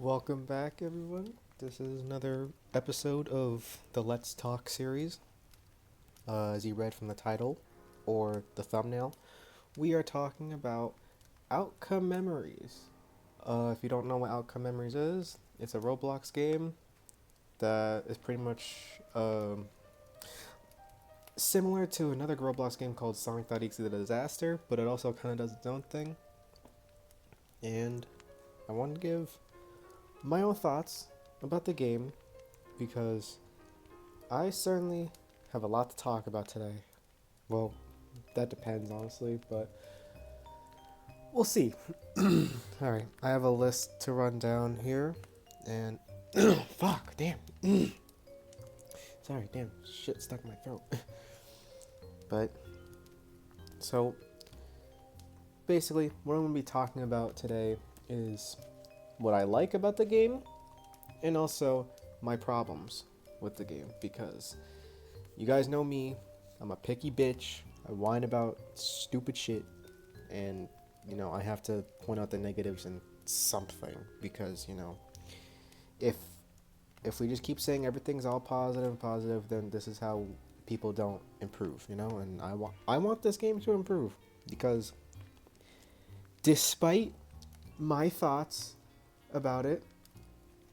Welcome back, everyone. This is another episode of the Let's Talk series. As you read from the title or the thumbnail, we are talking about outcome memories. If you don't know what outcome memories is, it's a Roblox game that is pretty much similar to another Roblox game called Sonic the Disaster, but it also kind of does its own thing. And I wanted to give my own thoughts about the game because I certainly have a lot to talk about today. Well, that depends, honestly, but we'll see. Alright, I have a list to run down here, and fuck, damn. Sorry, damn, shit stuck in my throat. But, so, basically, what I'm going to be talking about today is what I like about the game, and also my problems with the game, because you guys know me, I'm a picky bitch, I whine about stupid shit, and, I have to point out the negatives in something, because, if we just keep saying everything's all positive, then this is how people don't improve, and I want this game to improve, because despite my thoughts about it,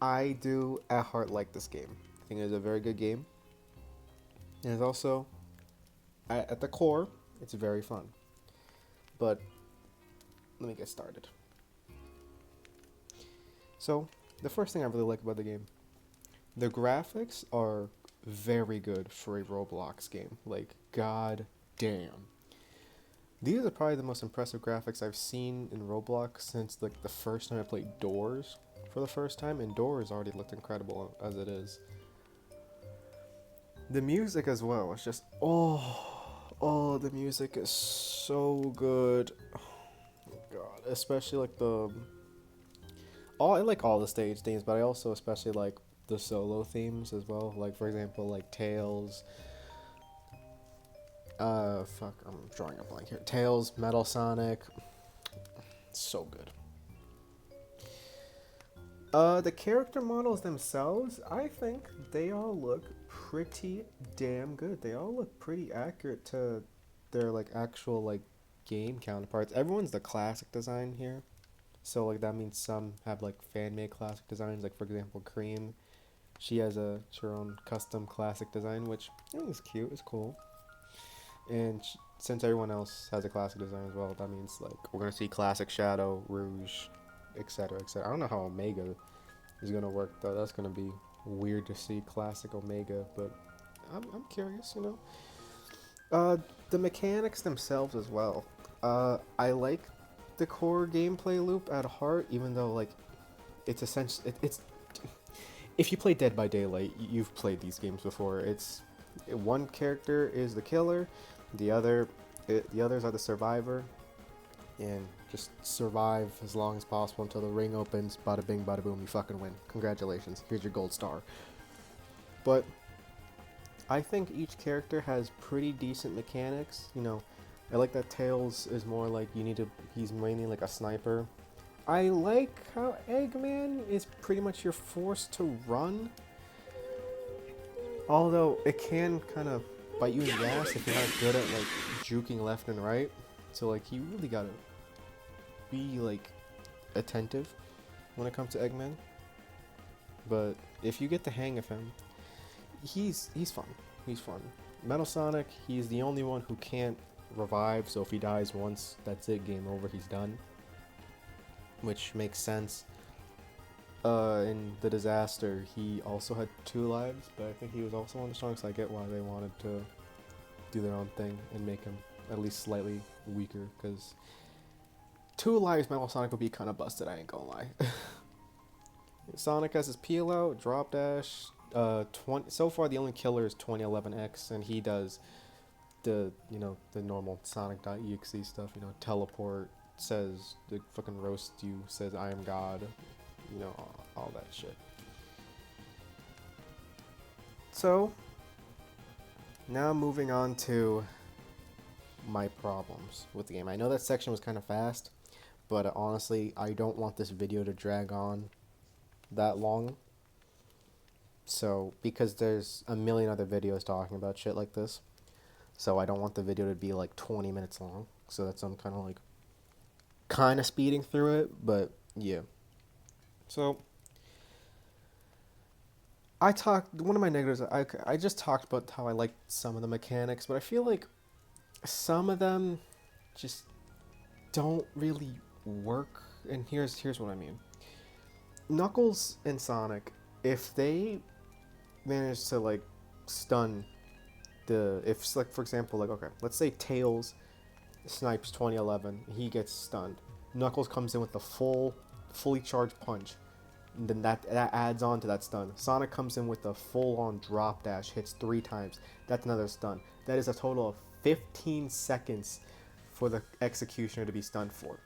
I do at heart like this game. I think it is a very good game. And it's also, at the core, it's very fun. But let me get started. So, the first thing I really like about the game, the graphics are very good for a Roblox game. Like, god damn. These are probably the most impressive graphics I've seen in Roblox since like the first time I played Doors for the first time, and Doors already looked incredible as it is. The music as well, it's just the music is so good. Oh god, especially like I like all the stage themes, but I also especially like the solo themes as well. Like for example, like Tails. I'm drawing a blank here. Tails, Metal Sonic. So good. The character models themselves, I think they all look pretty damn good. They all look pretty accurate to their like actual like game counterparts. Everyone's the classic design here. So like that means some have like fan made classic designs. Like for example, Cream, she has her own custom classic design, which I think is cute. It's cool. And since everyone else has a classic design as well, that means like we're gonna see classic Shadow, Rouge, etc., etc. I don't know how Omega is gonna work though. That's gonna be weird to see classic Omega, but I'm curious. The mechanics themselves as well. I like the core gameplay loop at heart, even though like it's essentially it's if you play Dead by Daylight, you've played these games before. It's one character is the killer, the others are the survivor, and just survive as long as possible until the ring opens. Bada bing, bada boom, you fucking win. Congratulations, here's your gold star. But I think each character has pretty decent mechanics. I like that Tails is more like he's mainly like a sniper. I like how Eggman is pretty much you're forced to run. Although it can kind of bite you in the ass if you're not good at like juking left and right. So like you really gotta be like attentive when it comes to Eggman. But if you get the hang of him, he's fun. He's fun. Metal Sonic, he's the only one who can't revive, so if he dies once, that's it, game over, he's done. Which makes sense. In the disaster, he also had 2 lives, but I think he was also on the strong, so I get why they wanted to do their own thing and make him at least slightly weaker, because 2 lives Metal Sonic would be kind of busted, I ain't gonna lie. Sonic has his peel out, drop dash, 20, so far the only killer is 2011X, and he does the normal Sonic.exe stuff, teleport, says, the fucking roast you, says I am God, all that shit. So, now moving on to my problems with the game. I know that section was kind of fast, but honestly, I don't want this video to drag on that long. So, because there's a million other videos talking about shit like this. So I don't want the video to be like 20 minutes long. So that's I'm kind of like kind of speeding through it, but yeah. So one of my negatives, I just talked about how I like some of the mechanics, but I feel like some of them just don't really work. And here's what I mean. Knuckles and Sonic, if they manage to like stun if like for example, like, okay, let's say Tails snipes 2011, he gets stunned. Knuckles comes in with the fully charged punch. And then that adds on to that stun. Sonic comes in with a full-on drop dash, hits 3 times. That's another stun. That is a total of 15 seconds for the executioner to be stunned for.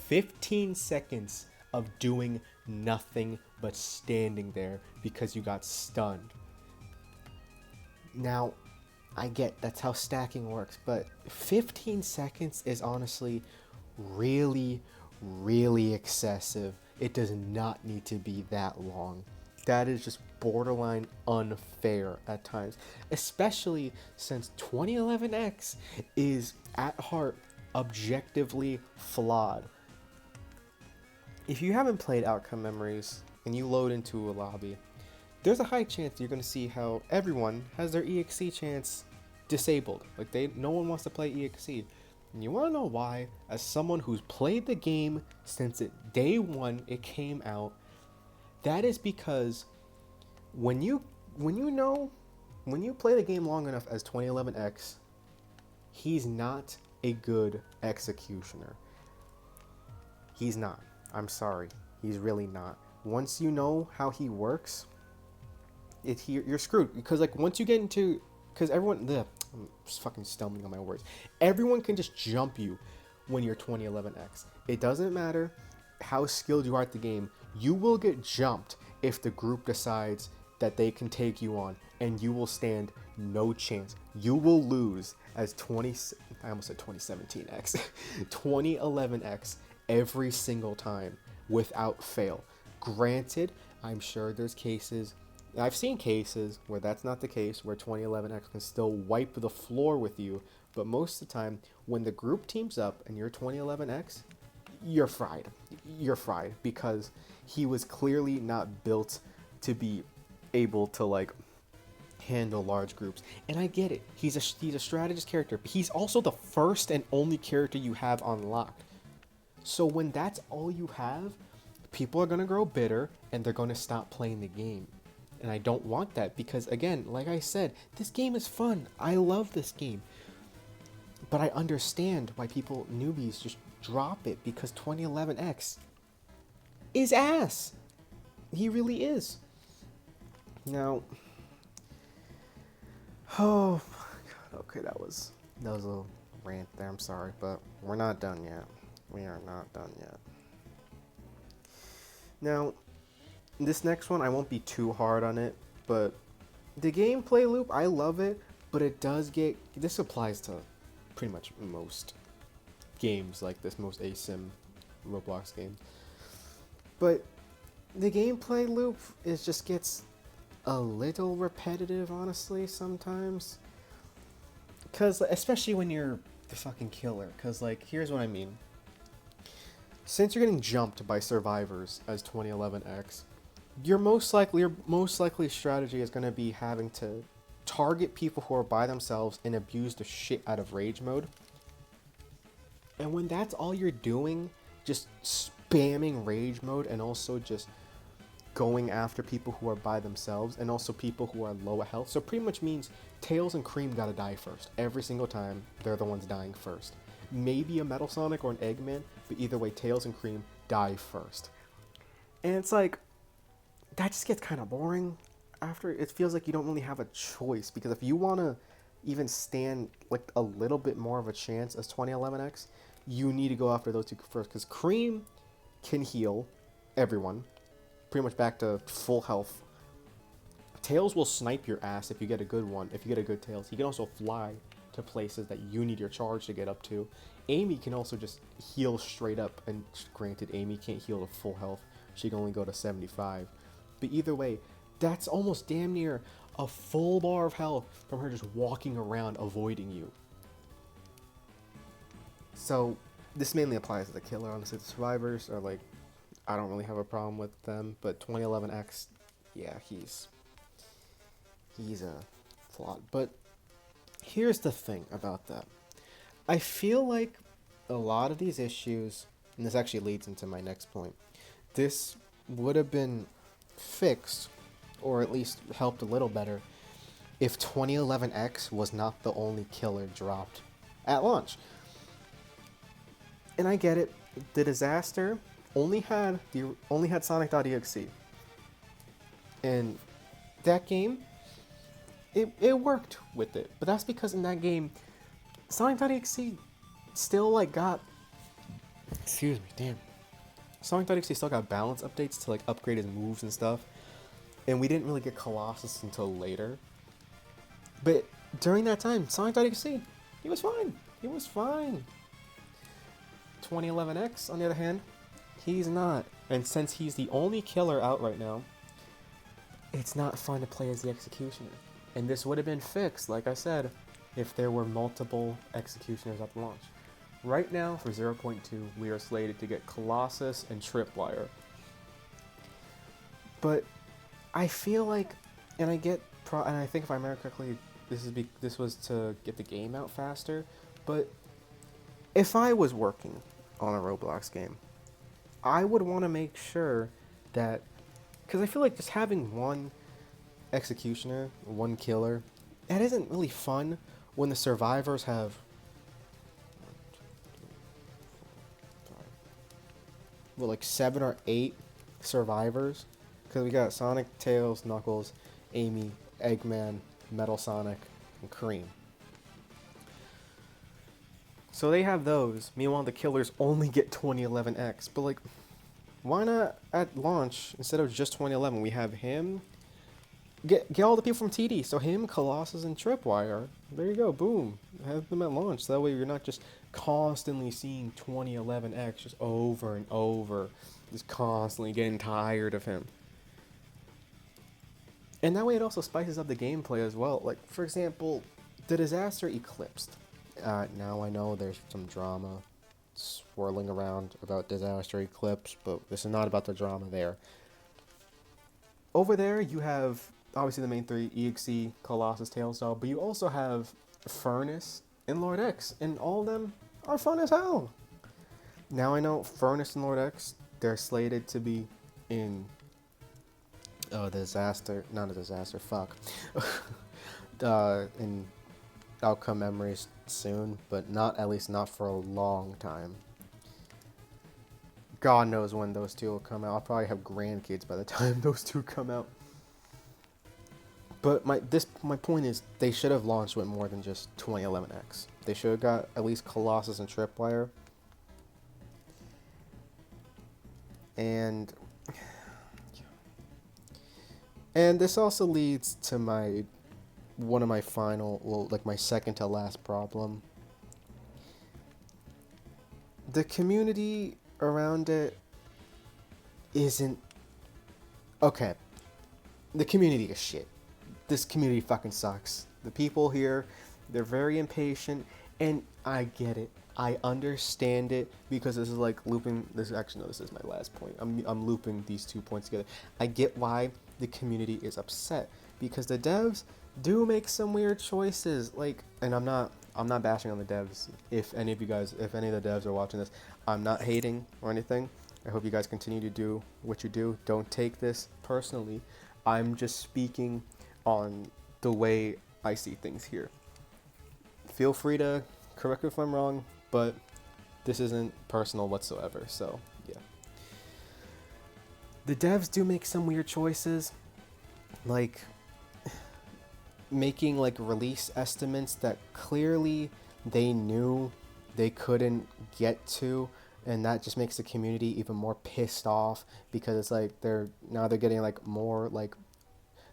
15 seconds of doing nothing but standing there because you got stunned. Now, I get that's how stacking works, but 15 seconds is honestly really, really excessive. It does not need to be that long. That is just borderline unfair at times, especially since 2011X is at heart objectively flawed. If you haven't played Outcome Memories and you load into a lobby, there's a high chance you're going to see how everyone has their EXE chance disabled. Like no one wants to play EXE. And you want to know why? As someone who's played the game since day one it came out, that is because when you play the game long enough as 2011X, he's not a good executioner. He's not. I'm sorry. He's really not. Once you know how he works, you're screwed. Because like once you get into, because everyone, I'm just fucking stumbling on my words. Everyone can just jump you when you're 2011X. It doesn't matter how skilled you are at the game. You will get jumped if the group decides that they can take you on, and you will stand no chance. You will lose as I almost said 2017X, 2011X every single time without fail. Granted, I'm sure there's cases, I've seen cases where that's not the case, where 2011X can still wipe the floor with you, but most of the time, when the group teams up and you're 2011X, you're fried. You're fried because he was clearly not built to be able to like handle large groups. And I get it. He's a strategist character, but he's also the first and only character you have unlocked. So when that's all you have, people are going to grow bitter and they're going to stop playing the game. And I don't want that because, again, like I said, this game is fun. I love this game. But I understand why newbies just drop it because 2011X is ass. He really is. Now, oh my god, okay, that was a little rant there, I'm sorry, but we're not done yet. We are not done yet. Now, this next one, I won't be too hard on it, but the gameplay loop, I love it, but it does this applies to pretty much most games like this, most asim Roblox games. But the gameplay loop just gets a little repetitive, honestly, sometimes. Because, especially when you're the fucking killer. Because, like, here's what I mean. Since you're getting jumped by survivors as 2011X, your most likely strategy is going to be having to target people who are by themselves and abuse the shit out of rage mode. And when that's all you're doing, just spamming rage mode and also just going after people who are by themselves and also people who are low at health. So pretty much means Tails and Cream gotta die first. Every single time, they're the ones dying first. Maybe a Metal Sonic or an Eggman, but either way, Tails and Cream die first. And it's like, that just gets kind of boring after. It feels like you don't really have a choice, because if you want to even stand like a little bit more of a chance as 2011X, you need to go after those two first, because Cream can heal everyone pretty much back to full health. Tails will snipe your ass if you get a good one, if you get a good Tails. He can also fly to places that you need your charge to get up to. Amy can also just heal straight up, and granted, Amy can't heal to full health. she can only go to 75. But either way, that's almost damn near a full bar of health from her just walking around avoiding you. So this mainly applies to the killer. Honestly, the survivors are like, I don't really have a problem with them, but 2011X, yeah, he's a flawed. But here's the thing about that. I feel like a lot of these issues, and this actually leads into my next point, this would have been fixed, or at least helped a little better, if 2011X was not the only killer dropped at launch. And I get it, the disaster only had Sonic.exe. And that game, it worked with it. But that's because in that game, Sonic.exe still like got, excuse me, damn. Sonic.exe still got balance updates to like upgrade his moves and stuff. And we didn't really get Colossus until later. But during that time, Sonic.exe, he was fine. He was fine. 2011X, on the other hand, he's not. And since he's the only killer out right now, it's not fun to play as the Executioner. And this would have been fixed, like I said, if there were multiple Executioners at the launch. Right now, for 0.2, we are slated to get Colossus and Tripwire. But I feel like, and I get, and I think if I remember correctly, this was to get the game out faster. But if I was working on a Roblox game, I would want to make sure that, because I feel like just having one Executioner, one killer, that isn't really fun when the survivors have like 7 or 8 survivors, because we got Sonic, Tails, Knuckles, Amy, Eggman, Metal Sonic, and Cream. So they have those. Meanwhile, the killers only get 2011X. But like, why not at launch, instead of just 2011, we have him, get all the people from TD. So him, Colossus, and Tripwire. There you go, boom. Have them at launch. So that way you're not just constantly seeing 2011X just over and over. Just constantly getting tired of him. And that way it also spices up the gameplay as well. Like, for example, the Disaster Eclipsed. Now I know there's some drama swirling around about Disaster Eclipse, but this is not about the drama there. Over there, you have, obviously, the main three, EXE, Colossus, Tails, but you also have Furnace and Lord X, and all of them are fun as hell. Now I know Furnace and Lord X, they're slated to be in in Outcome Memories soon, but at least not for a long time. God knows when those two will come out. I'll probably have grandkids by the time those two come out. But my point is, they should have launched with more than just 2011X. They should have got at least Colossus and Tripwire. And this also leads to my my second to last problem. The community around it isn't okay. The community is shit. This community fucking sucks. The people here, they're very impatient, and I get it. I understand it, because this is like looping. This is my last point. I'm looping these 2 points together. I get why the community is upset, because the devs do make some weird choices. Like, and I'm not bashing on the devs. If any of the devs are watching this, I'm not hating or anything. I hope you guys continue to do what you do. Don't take this personally. I'm just speaking on the way I see things here. Feel free to correct me if I'm wrong, but this isn't personal whatsoever. So yeah, the devs do make some weird choices, like making like release estimates that clearly they knew they couldn't get to, and that just makes the community even more pissed off, because it's like they're getting like more like,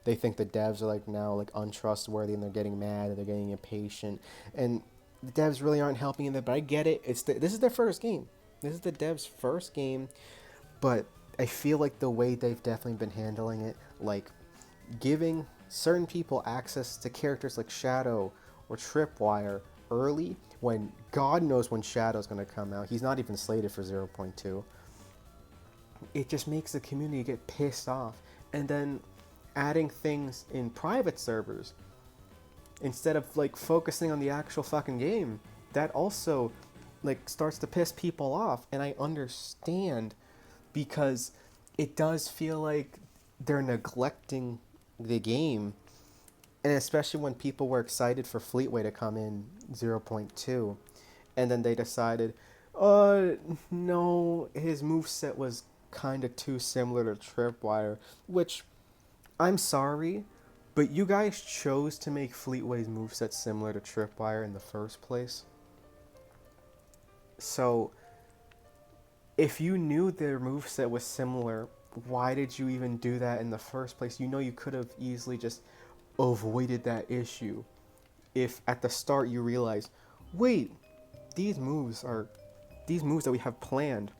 they think the devs are like now like untrustworthy, and they're getting mad, and they're getting impatient, and the devs really aren't helping in that. But I get it. This is their first game. This is the devs' first game, but I feel like the way they've definitely been handling it, like giving certain people access to characters like Shadow or Tripwire early when God knows when Shadow's going to come out. He's not even slated for 0.2. It just makes the community get pissed off. And then adding things in private servers instead of like focusing on the actual fucking game, that also like starts to piss people off. And I understand, because it does feel like they're neglecting the game, and especially when people were excited for Fleetway to come in 0.2, and then they decided, no, his moveset was kind of too similar to Tripwire, which, I'm sorry, but you guys chose to make Fleetway's moveset similar to Tripwire in the first place. So, if you knew their moveset was similar, why did you even do that in the first place? You know you could have easily just avoided that issue if at the start you realized, wait, these moves that we have planned,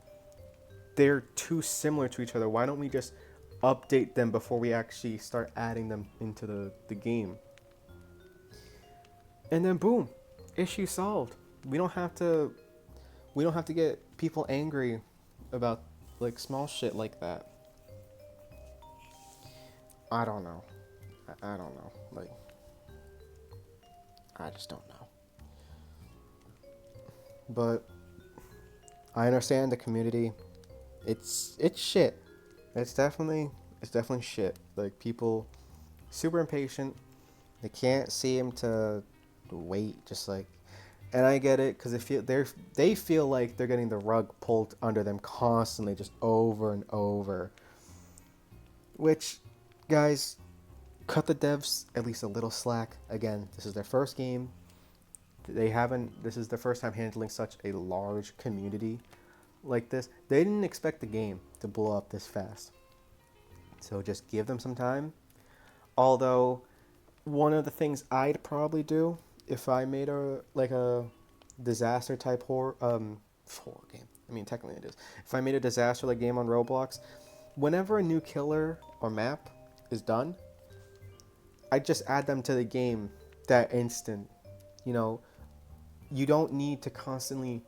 they're too similar to each other. Why don't we just update them before we actually start adding them into the game? And then boom, issue solved. We don't have to get people angry about like small shit like that. I don't know. I don't know. Like, I just don't know. But I understand the community. It's shit. It's definitely shit. Like, people super impatient. They can't seem to wait. Just like, and I get it, because they feel like they're getting the rug pulled under them constantly, just over and over. Which, guys, cut the devs at least a little slack. Again, this is their first game. This is their first time handling such a large community like this. They didn't expect the game to blow up this fast. So just give them some time. Although, one of the things I'd probably do if I made a disaster type horror game. I mean, technically it is. If I made a disaster like game on Roblox, whenever a new killer or map is done, I just add them to the game that instant. You know, you don't need to constantly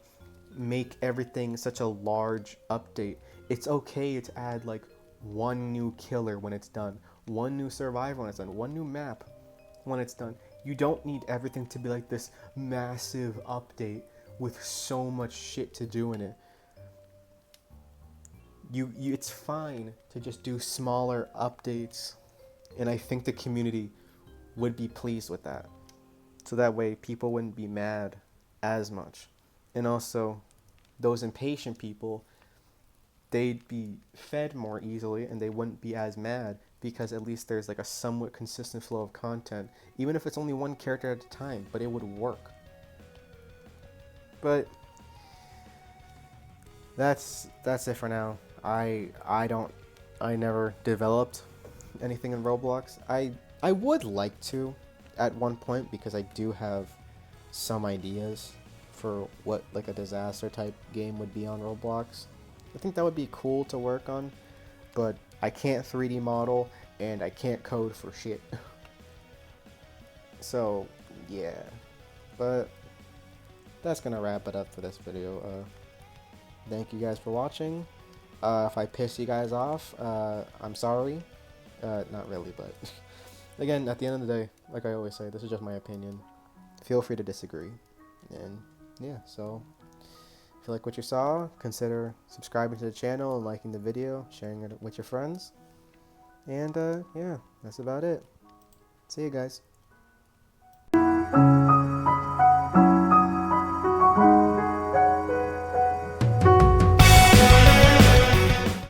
make everything such a large update. It's okay to add like one new killer when it's done, one new survivor when it's done, one new map when it's done. You don't need everything to be like this massive update with so much shit to do in it. You it's fine to just do smaller updates, and I think the community would be pleased with that. So that way people wouldn't be mad as much. And also, those impatient people, they'd be fed more easily and they wouldn't be as mad, because at least there's like a somewhat consistent flow of content, even if it's only one character at a time, but it would work. But that's it for now. I never developed anything in Roblox. I would like to at one point, because I do have some ideas for what like a disaster type game would be on Roblox. I think that would be cool to work on, but I can't 3D model and I can't code for shit. So yeah, but that's gonna wrap it up for this video. Thank you guys for watching. If I piss you guys off, I'm sorry. Not really, but again, at the end of the day, like I always say, this is just my opinion. Feel free to disagree. And yeah, so if you like what you saw, consider subscribing to the channel and liking the video, sharing it with your friends. And yeah, that's about it. See you guys.